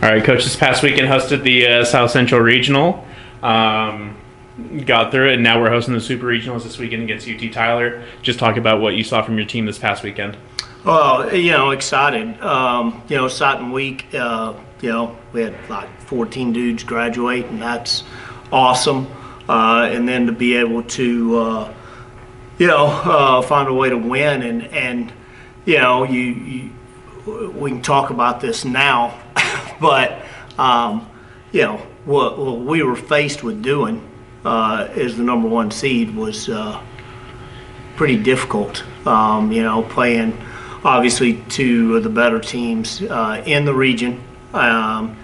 All right, Coach, this past weekend hosted the South Central Regional. Got through it, and now we're hosting the Super Regionals this weekend against UT Tyler. Just talk about what you saw from your team this past weekend. Well, excited. Exciting week. We had like 14 dudes graduate, and that's awesome. And then to be able to, find a way to win, and we can talk about this now, but what we were faced with doing as the number one seed was pretty difficult. Playing obviously two of the better teams in the region, and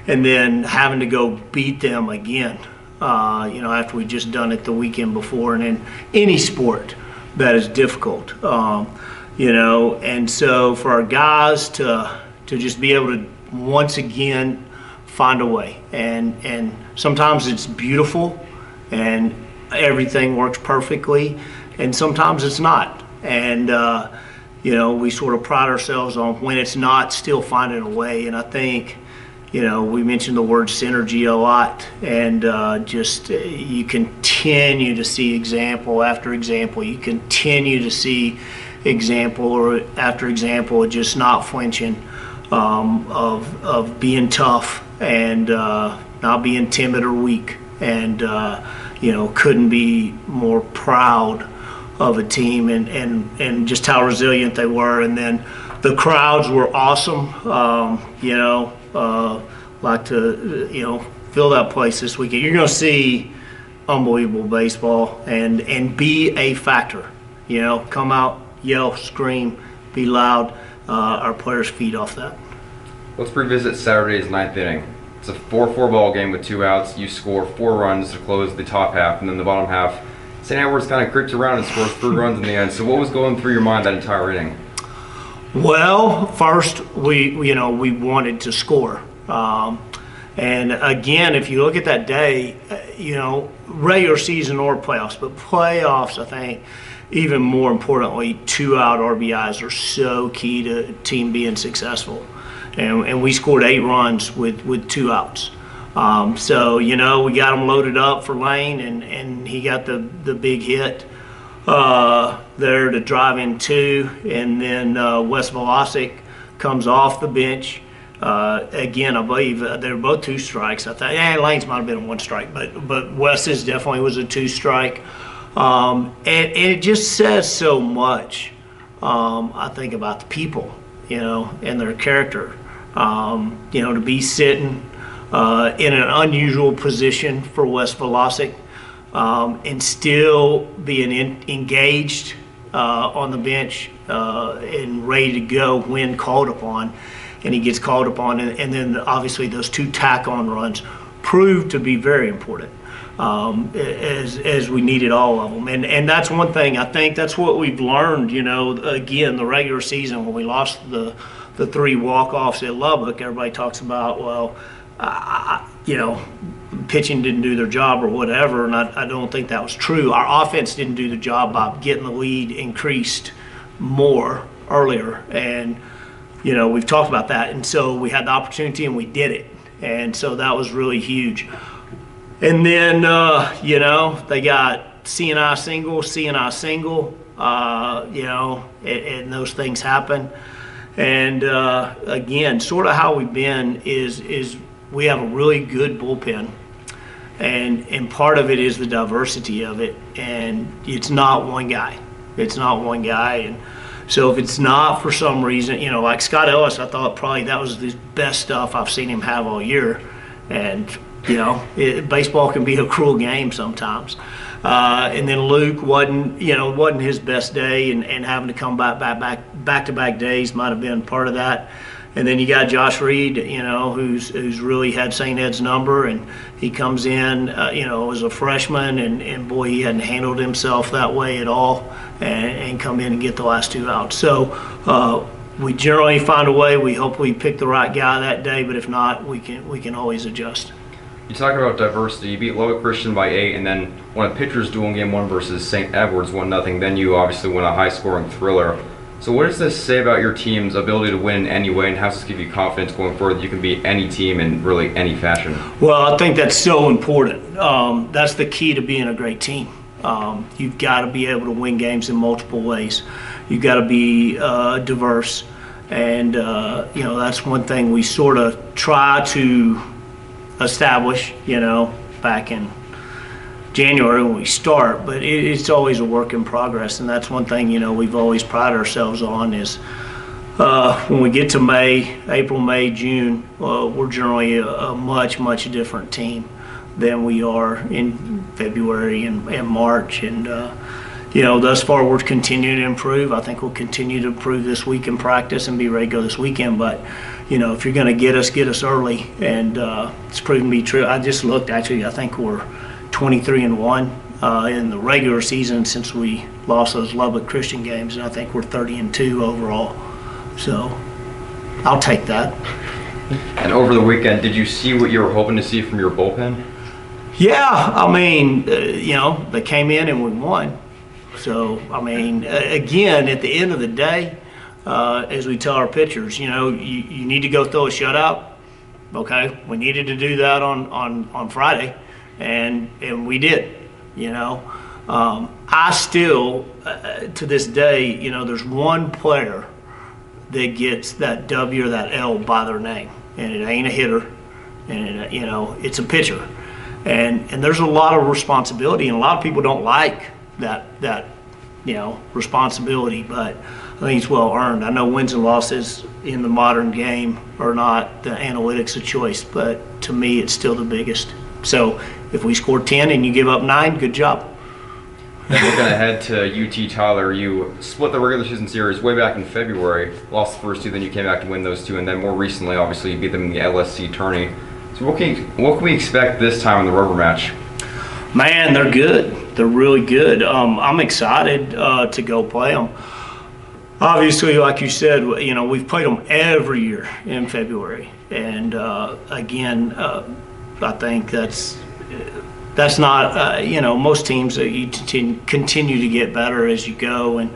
then having to go beat them again. After we just done it the weekend before, and in any sport that is difficult. And so for our guys to just be able to once again find a way, and sometimes it's beautiful and everything works perfectly, and sometimes it's not. And we sort of pride ourselves on when it's not, still finding a way. And I think we mentioned the word synergy a lot, and you continue to see example after example. You continue to see example after example of just not flinching, of being tough and not being timid or weak. And couldn't be more proud of a team and just how resilient they were. And then the crowds were awesome. Like to fill that place this weekend. You're going to see unbelievable baseball and be a factor. Come out, yell, scream, be loud. Our players feed off that. Let's revisit Saturday's ninth inning. It's a 4-4 ball game with 2 outs. You score 4 runs to close the top half, and then the bottom half, St. Edward's kind of creeps around and scores 3 runs in the end. So what was going through your mind that entire inning? Well, first we wanted to score, and again, if you look at that day, regular season or playoffs, but playoffs, I think even more importantly, 2-out RBIs are so key to a team being successful. And we scored 8 runs with 2 outs. So we got them loaded up for Lane, and he got the big hit there to drive in 2. And then Wes Velocic comes off the bench. Again, I believe they were both 2 strikes. I think Lane's might have been a 1 strike, but Wes's definitely was a 2 strike. And it just says so much, I think, about the people, and their character. To be sitting in an unusual position for Wes Velocic, and still being engaged on the bench and ready to go when called upon. And he gets called upon, and then obviously those 2 tack-on runs proved to be very important, as we needed all of them. And that's one thing, I think that's what we've learned, again, the regular season when we lost the 3 walk-offs at Lubbock. Everybody talks about, pitching didn't do their job or whatever, and I don't think that was true. Our offense didn't do the job by getting the lead increased more earlier, and we've talked about that. And so we had the opportunity and we did it, and so that was really huge. And then they got CNI single, and those things happen. And again, sort of how we've been is we have a really good bullpen, and part of it is the diversity of it, and it's not one guy. And so if it's not for some reason, like Scott Ellis, I thought probably that was the best stuff I've seen him have all year. And baseball can be a cruel game sometimes. And then Luke wasn't his best day, and having to come back-to-back days might have been part of that. And then you got Josh Reed, who's really had St. Ed's number, and he comes in, as a freshman, and boy, he hadn't handled himself that way at all, and come in and get the last 2 outs. So we generally find a way. We hope we pick the right guy that day, but if not, we can always adjust. You talk about diversity. You beat Lubbock Christian by 8, and then when a pitcher's duel in Game 1 versus St. Edward's 1-0, then you obviously win a high-scoring thriller. So what does this say about your team's ability to win in any way, and how does this give you confidence going forward that you can beat any team in really any fashion? Well, I think that's so important. That's the key to being a great team. You've got to be able to win games in multiple ways. You've got to be diverse. And, that's one thing we sort of try to establish, back in January when we start. But it's always a work in progress. And that's one thing, we've always prided ourselves on is when we get to April, May, June, we're generally a much, much different team than we are in February and March. And, thus far we're continuing to improve. I think we'll continue to improve this week in practice and be ready to go this weekend. But, if you're going to get us early. And it's proven to be true. I just looked, actually, I think we're 23-1 in the regular season since we lost those Lubbock Christian games. And I think we're 30-2 overall. So I'll take that. And over the weekend, did you see what you were hoping to see from your bullpen? Yeah, I mean, they came in and we won. So, I mean, again, at the end of the day, as we tell our pitchers, you need to go throw a shutout. Okay, we needed to do that on Friday, and we did. I still, to this day, there's one player that gets that W or that L by their name, and it ain't a hitter, and it's a pitcher. And there's a lot of responsibility, and a lot of people don't like that responsibility, but I think it's well earned. I know wins and losses in the modern game are not the analytics of choice, but to me it's still the biggest. So if we score 10 and you give up 9, good job. Looking ahead to UT Tyler, you split the regular season series way back in February, lost the first 2, then you came back to win those 2, and then more recently, obviously, you beat them in the LSC tourney. So what can we expect this time in the rubber match? Man, they're good. They're really good. I'm excited to go play them. Obviously, like you said, we've played them every year in February, and again, I think that's not most teams you continue to get better as you go, and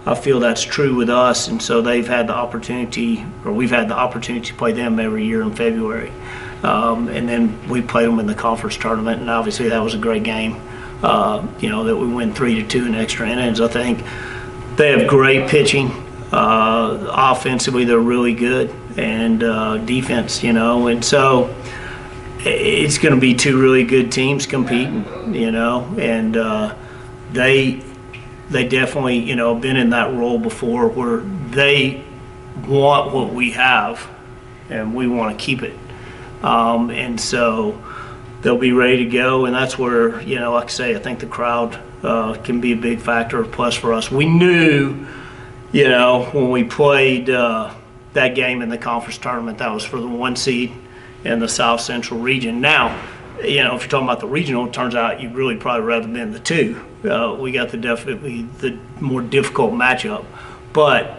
I feel that's true with us. And so we've had the opportunity to play them every year in February. And then we played them in the conference tournament, and obviously that was a great game, that we win 3-2 in extra innings. I think they have great pitching. Offensively, they're really good, and defense, and so it's going to be 2 really good teams competing, and they definitely, been in that role before where they want what we have, and we want to keep it. And so they'll be ready to go, and that's where, like I say, I think the crowd can be a big factor, plus for us. We knew, when we played that game in the conference tournament, that was for the 1 seed in the South Central region. Now, if you're talking about the regional, it turns out you'd really probably rather been the 2. We got definitely the more difficult matchup, but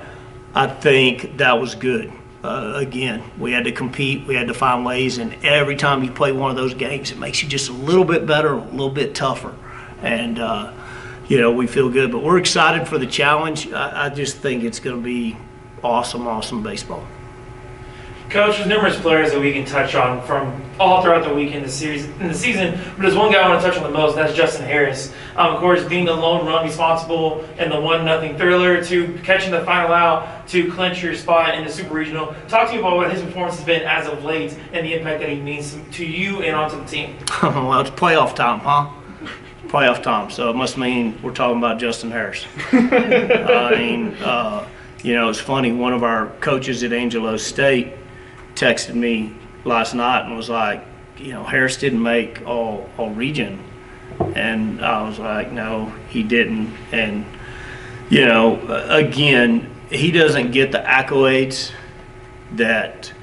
I think that was good. Again, we had to compete, we had to find ways, and every time you play one of those games, it makes you just a little bit better, a little bit tougher. And, we feel good, but we're excited for the challenge. I just think it's going to be awesome baseball. Coach, there's numerous players that we can touch on from all throughout the week in the season, but there's one guy I want to touch on the most, and that's Justin Harris. Of course, being the lone run responsible in the 1-0 thriller to catching the final out to clinch your spot in the Super Regional. Talk to me about what his performance has been as of late and the impact that he means to you and onto the team. Well, it's playoff time, huh? Playoff time, so it must mean we're talking about Justin Harris. It's funny, one of our coaches at Angelo State texted me last night and was like, Harris didn't make all region. And I was like, no, he didn't. And, again, he doesn't get the accolades that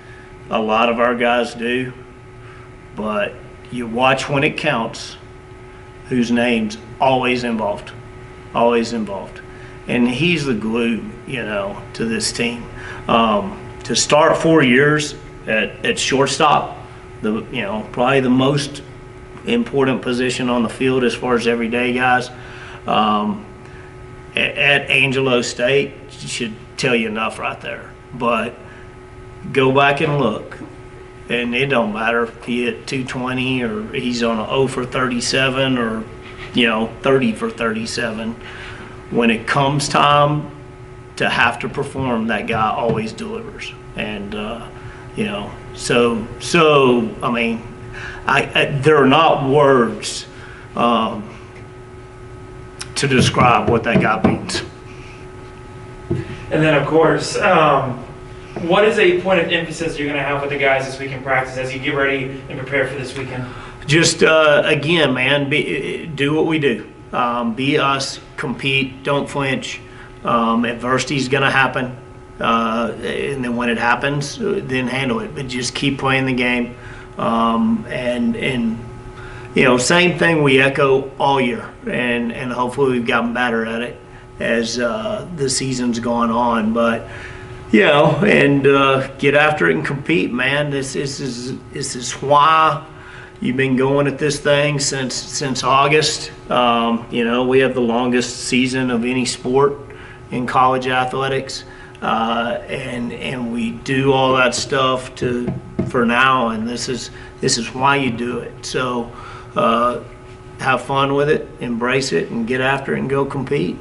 a lot of our guys do, but you watch when it counts, whose name's always involved. And he's the glue, to this team. To start 4 years at shortstop, probably the most important position on the field as far as everyday guys. At Angelo State, should tell you enough right there. But go back and look, and it don't matter if he hit 220 or he's on a 0 for 37 or 30 for 37. When it comes time to have to perform, that guy always delivers. And so I mean, there are not words to describe what that guy means. And then, of course, what is a point of emphasis you're going to have with the guys this week in practice as you get ready and prepare for this weekend? Just again, man, do what we do. Be us, compete, don't flinch. Adversity is going to happen, and then when it happens, then handle it. But just keep playing the game, and same thing we echo all year, and hopefully we've gotten better at it as the season's gone on. But and get after it and compete, man. This is why you've been going at this thing since August. We have the longest season of any sport in college athletics, and we do all that stuff for now. And this is why you do it. So have fun with it, embrace it, and get after it and go compete.